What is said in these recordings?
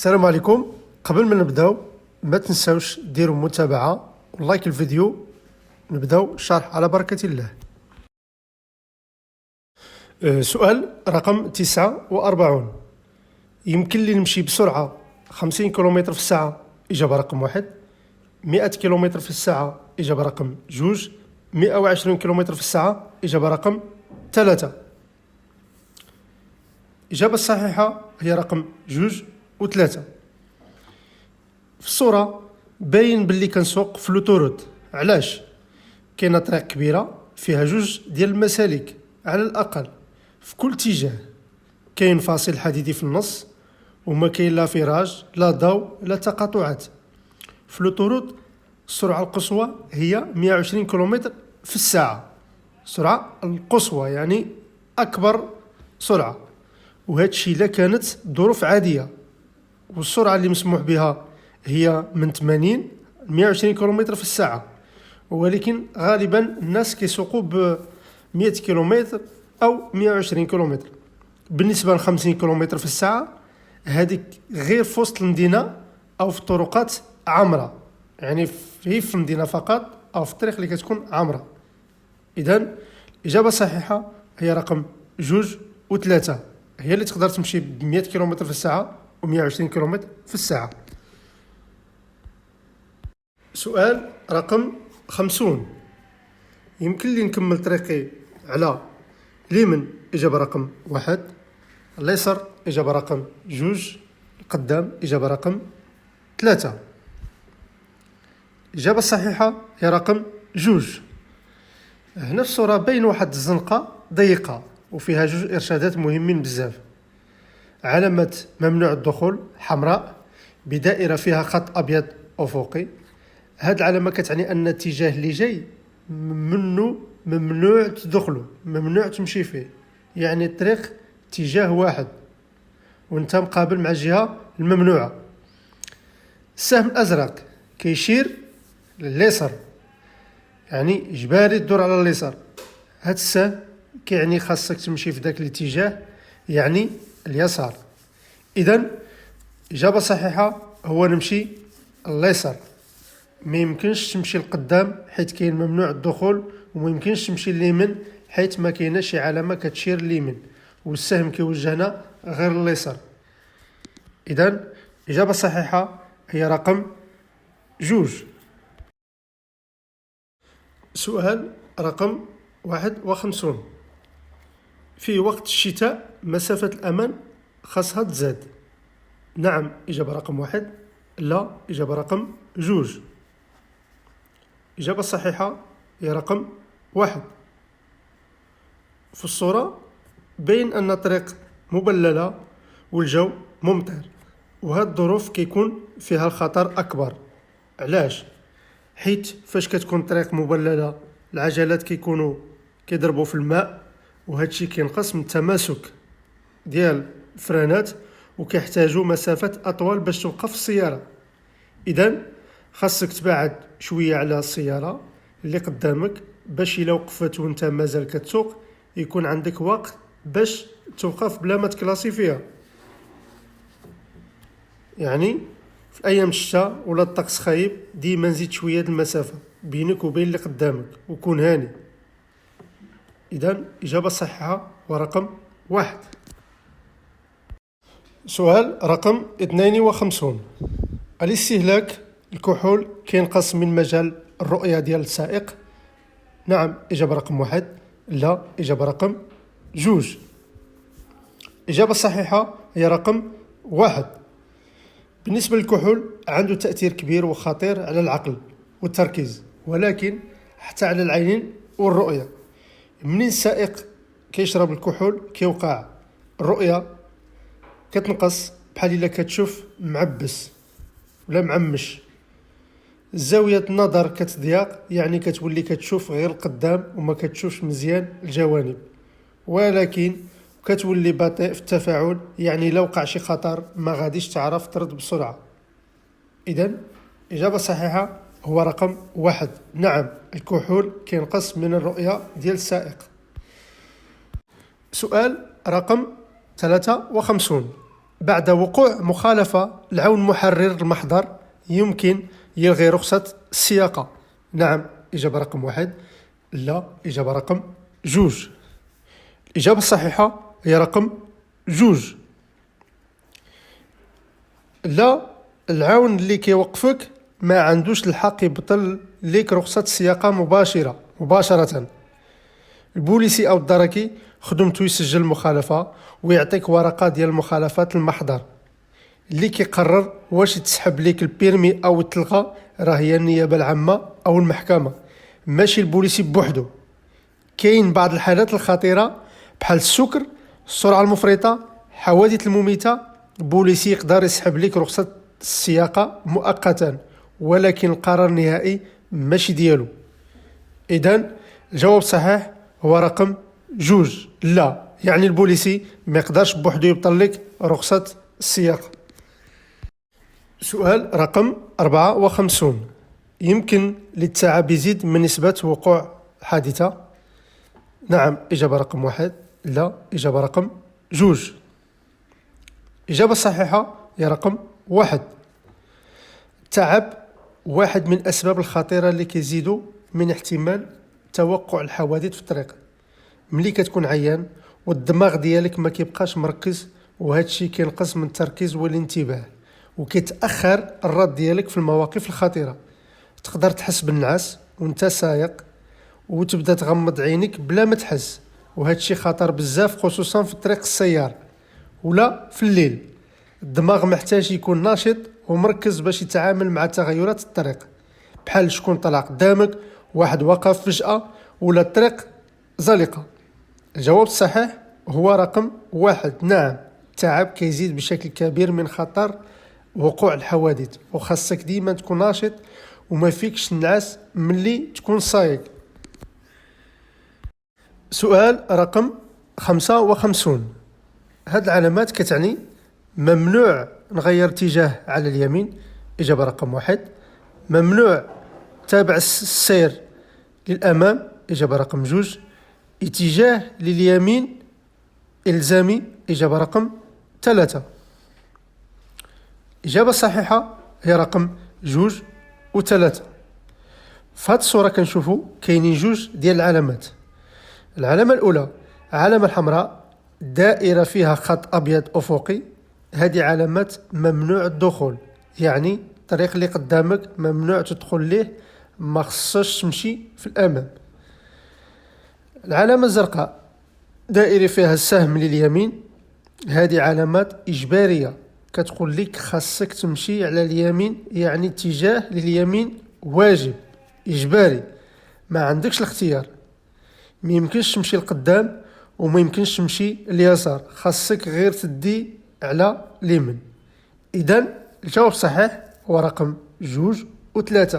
السلام عليكم. قبل ما نبداو ما تنساوش ديروا متابعة ولايك الفيديو. نبداو الشرح على بركة الله. سؤال رقم 49. يمكن لي نمشي بسرعة 50 كيلومتر في الساعة؟ إجابة رقم 1. 100 كيلومتر في الساعة؟ إجابة رقم 2. 120 كيلومتر في الساعة؟ إجابة رقم 3. الإجابة الصحيحة هي رقم 2 و3. في الصورة باين باللي كنسوق في لوتوروت. علاش؟ كاينه طريق كبيرة فيها 2 ديال المسالك على الأقل في كل اتجاه، كاين فاصل حديدي في النص، وما كاين لا فراج لا ضوء لا تقاطعات. في لوتوروت السرعة القصوى هي 120 كيلومتر في الساعة، السرعة القصوى يعني أكبر سرعة، وهذا الشيء إلا كانت ظروف عادية. والسرعة اللي مسموح بها هي من 80 ل 120 كيلومتر في الساعة، ولكن غالبا الناس كيسوقوا ب 100 كيلومتر أو 120 كيلومتر. بالنسبة ل 50 كيلومتر في الساعة هذيك غير في وسط المدينة أو في طرقات عامرة، يعني في المدينة فقط أو في الطريق اللي كتكون عامرة. إذن الإجابة الصحيحة هي رقم 2 و3، هي اللي تقدر تمشي ب 100 كيلومتر في الساعة و 120 كيلومتر في الساعة. سؤال رقم 50. يمكن لي نكمل طريقي على اليمين؟ إجابة رقم 1. اليسار إجابة رقم 2. القدام إجابة رقم 3. الإجابة الصحيحة هي رقم 2. هنا في الصورة باين واحد الزنقة ضيقة وفيها 2 إرشادات مهمين بزاف. علامة ممنوع الدخول حمراء بدائرة فيها خط أبيض أفقي. هاد العلامة كتعني أن الاتجاه اللي جاي منه ممنوع تدخله، ممنوع تمشي فيه، يعني الطريق اتجاه واحد وانت مقابل مع الجهة الممنوعة. السهم الأزرق كيشير لليسار، يعني إجباري تدور على اليسار. هاد السهم كيعني خاصك تمشي في ذاك الاتجاه، يعني اليسار. إذن إجابة صحيحة هو نمشي اليسار. ما يمكنش تمشي القدام حيث كاين ممنوع الدخول، وما يمكنش تمشي اليمين حيث ما كايناش شي علامة كتشير اليمين، والسهم كيوجهنا غير اليسار. إذن الإجابة الصحيحة هي رقم 2. سؤال رقم 51. في وقت الشتاء مسافة الأمان خاصها تزاد؟ نعم إجابة رقم 1. لا إجابة رقم 2. الإجابة الصحيحة هي رقم 1. في الصورة بين أن الطريق مبللة والجو ممطر، وهاد الظروف كيكون فيها الخطر أكبر. علاش؟ حيث فاش كتكون طريق مبللة العجلات كيكونوا كيضربوا في الماء، وهذا الشيء كينقص من التماسك ديال الفرانات، وكيحتاجوا مسافة أطول باش توقف السيارة. إذن خاصك تبعد شوية على السيارة اللي قدامك باش إلا وقفت وانت مازال كتسوق يكون عندك وقت باش توقف بلا ما تكلاسي فيها. يعني في أيام الشتاء ولا الطقس خايب ديما نزيد شوية المسافة بينك وبين اللي قدامك وكون هاني. إذن إجابة صحيحة ورقم 1. سؤال رقم 52. الاستهلاك الكحول كينقص من مجال الرؤية ديال السائق؟ نعم إجابة رقم 1. لا إجابة رقم 2. الإجابة الصحيحة هي رقم 1. بالنسبة للكحول عنده تأثير كبير وخطير على العقل والتركيز، ولكن حتى على العينين والرؤية. منين السائق كيشرب الكحول كيوقع الرؤية كتنقص، بحال إلا كتشوف معبس ولا معمش. زاوية النظر كتضيق، يعني كتولي كتشوف غير القدام وما كتشوفش مزيان الجوانب، ولكن كتولي بطيء في التفاعل، يعني لو وقع شي خطر ما غاديش تعرف ترد بسرعة. إذن إجابة صحيحة هو رقم 1. نعم الكحول كينقص من الرؤية ديال السائق. سؤال رقم 53. بعد وقوع مخالفة العون محرر المحضر يمكن يلغي رخصة السياقة. نعم، إجابة رقم 1. لا، إجابة رقم 2. الإجابة الصحيحة هي رقم 2. لا، العون اللي كيوقفك ما عندوش الحق يبطل ليك رخصة السياقة مباشرة. البوليسي أو الدركي خدمته يسجل المخالفة ويعطيك ورقة ديال المخالفات المحضر. اللي كيقرر واش تسحب ليك البيرمي أو تلغى راه هي النيابة العامة أو المحكمة، ماشي البوليسي بوحدو. كاين بعض الحالات الخطيرة بحال السكر، السرعة المفرطة، حوادث المميتة، البوليسي يقدر يسحب ليك رخصة السياقة مؤقتا، ولكن القرار النهائي ماشي ديالو. إذن الجواب الصحيح هو رقم 2. لا، يعني البوليسي ما يقدرش بوحدو يبطل لك رخصة السياقة. سؤال رقم 54. يمكن للتعب يزيد من نسبة وقوع حادثة؟ نعم، إجابة رقم 1. لا، إجابة رقم 2. الإجابة الصحيحة هي رقم 1. التعب واحد من الأسباب الخطيرة اللي كيزيدوا من احتمال توقع الحوادث في الطريق. ملي كتكون عيان والدماغ ديالك ما كيبقاش مركز، وهذا الشيء كينقص من التركيز والانتباه، وكيتأخر الرد ديالك في المواقف الخطيرة. تقدر تحس بالنعاس وانت سايق وتبدا تغمض عينيك بلا ما تحس، وهذا الشيء خطر بزاف خصوصا في طريق السيارة ولا في الليل. الدماغ محتاج يكون ناشط ومركز باش يتعامل مع تغيرات الطريق، بحال شكون طلع قدامك، واحد وقف فجأة، ولا الطريق زلقة. الجواب الصحيح هو رقم 1. نعم، التعب كيزيد بشكل كبير من خطر وقوع الحوادث، وخاصك ديما تكون ناشط وما فيكش النعاس ملي تكون سايق. سؤال رقم 55. هاد العلامات كتعني ممنوع نغير اتجاه على اليمين. إجابة رقم 1. ممنوع تابع السير للأمام. إجابة رقم 2. اتجاه لليمين إلزامي. إجابة رقم 3. إجابة صحيحة هي رقم 2 و3. في هاد الصورة كنشوفوا كاينين 2 ديال العلامات. العلامة الأولى علامة حمراء، دائرة فيها خط أبيض أفقي. هذه علامات ممنوع الدخول، يعني الطريق اللي قدامك ممنوع تدخل ليه، ما خصش تمشي في الأمام. العلامة الزرقاء دائرة فيها السهم لليمين. هذه علامات إجبارية كتقول لك خاصك تمشي على اليمين، يعني اتجاه لليمين واجب إجباري، ما عندكش الاختيار. ما يمكنش تمشي القدام وما يمكنش تمشي اليسار، خاصك غير تدي على اليمين. إذن الجواب صحيح هو رقم 2 و3.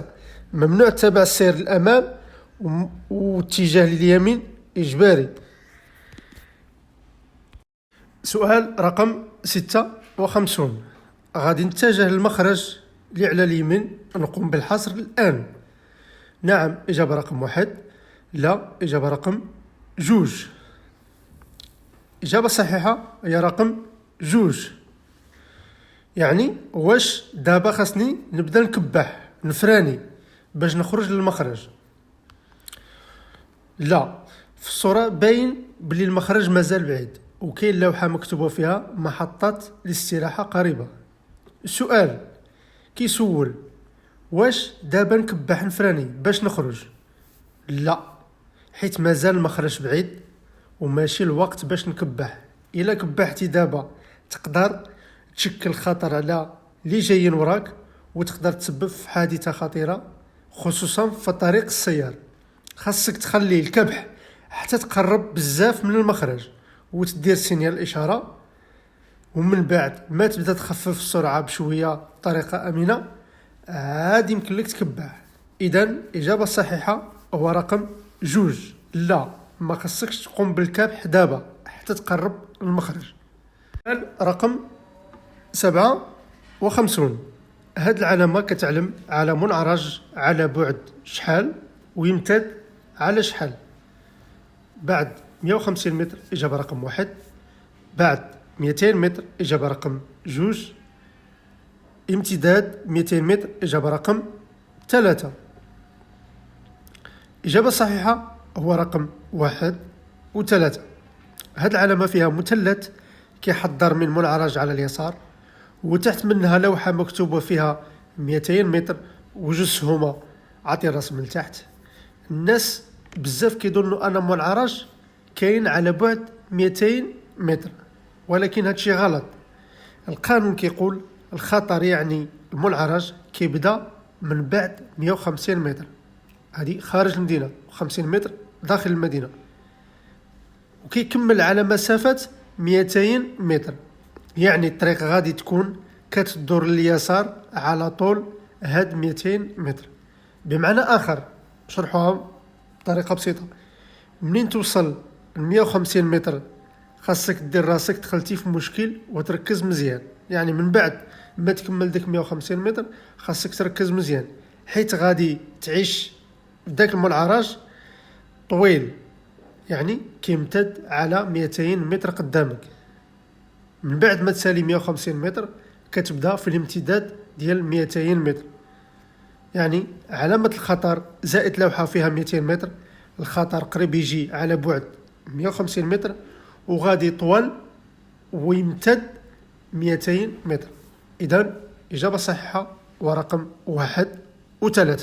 ممنوع تتبع السير للأمام واتجاه لليمين إجباري. سؤال رقم 56. غادي نتجه للمخرج اللي على اليمين، نقوم بالحصر الآن. نعم، إجابة رقم 1. لا، إجابة رقم 2. إجابة صحيحة هي رقم 2. يعني واش دابا خاصني نبدا نكبح نفراني باش نخرج للمخرج؟ لا، في الصورة باين بلي المخرج مازال بعيد، وكاين لوحة مكتوبة فيها محطة الاستراحة قريبة. السؤال كيسول واش دابا نكبح نفراني باش نخرج؟ لا، حيت مازال المخرج بعيد وماشي الوقت باش نكبح. إلا كبحتي دابا تقدر تشكل خطر على اللي جايين وراك، وتقدر تسبب في حادثة خطيرة خصوصا في طريق السير. خاصك تخلي الكبح حتى تقرب بزاف من المخرج وتدير سينيال الإشارة، ومن بعد ما تبدا تخفف السرعة بشوية بطريقة أمينة عاد يمكن لك تكبح. إذن الإجابة الصحيحة هو رقم 2. لا، ما خصكش تقوم بالكبح دابا حتى تقرب المخرج. رقم 57. هاد العلامة كتعلم على منعرج على بعد شحال ويمتد على شحال. بعد 150 متر إجابة رقم 1. بعد 200 متر، إجابة رقم جوج. امتداد 200 متر، إجابة رقم 3. إجابة صحيحة هو رقم 1 و3. هاد العلامة فيها مثلث كيحضر من منعرج على اليسار، وتحت منها لوحة مكتوبة فيها 200 متر وجوج سهومة عطي الرسم لتحت. الناس بزاف كيظنوا أن منعرج كاين على بعد 200 متر، ولكن هادشي غلط. القانون كيقول الخطر يعني المنعرج كيبدا من بعد 150 متر، هذه خارج المدينة، 50 متر داخل المدينة، وكيكمل على مسافة 200 متر. يعني الطريق غادي تكون كتدور لليسار على طول هاد 200 متر. بمعنى آخر، شرحوها بطريقة بسيطة، منين توصل 150 متر خاصك دير راسك دخلتي في مشكل وتركز مزيان. يعني من بعد ما تكمل ديك 150 متر خاصك تركز مزيان، حيت غادي تعيش داك المنعرج طويل، يعني كيمتد على 200 متر قدامك. من بعد ما تسالي 150 متر كتبدا في الامتداد ديال 200 متر. يعني علامة الخطر زائد لوحة فيها 200 متر، الخطر قريب يجي على بعد 150 متر وغادي طول ويمتد 200 متر. إذن إجابة صحيحة ورقم 1 و3.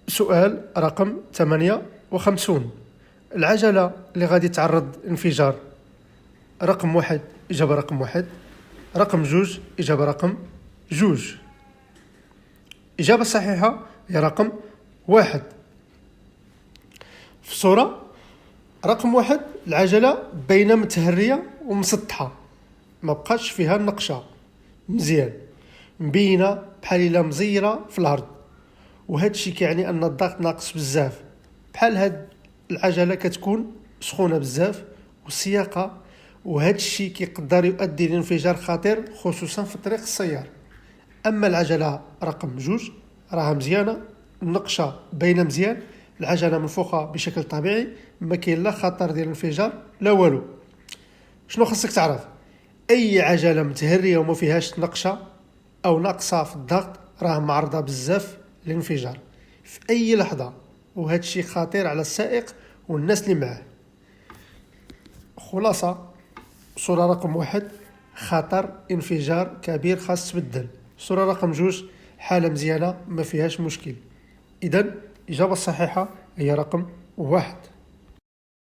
سؤال رقم 58. العجلة اللي غادي تعرض انفجار، رقم 1 إجابة رقم 1، رقم 2 إجابة رقم 2. إجابة صحيحة هي رقم 1. في الصورة رقم 1 العجلة باينة متهرية ومسطحة، ما بقاش فيها النقشة مزيان، مبينة بحال إلا مزيرة في الأرض، وهذا الشيء كيعني أن الضغط ناقص بزاف. بحال هاد العجلة كتكون سخونة بزاف والسياقة، وهذا الشيء كيقدر يؤدي لانفجار خطير خصوصا في طريق السيار. أما العجلة رقم 2 راها مزيانة، النقشة باينة مزيان، العجلة منفوخة بشكل طبيعي، ما كاين لا خطر ديال الانفجار لا والو. شنو خاصك تعرف؟ أي عجلة متهرية وما فيهاش نقشة أو ناقصة في الضغط راه معرضة بزاف للانفجار في أي لحظة، وهذا الشيء خطير على السائق والناس اللي معاه. خلاصة، صورة رقم 1 خطر انفجار كبير خاص تبدل، صورة رقم 2 حالة مزيانة ما فيهاش مشكل. إذن الإجابة الصحيحة هي رقم 1.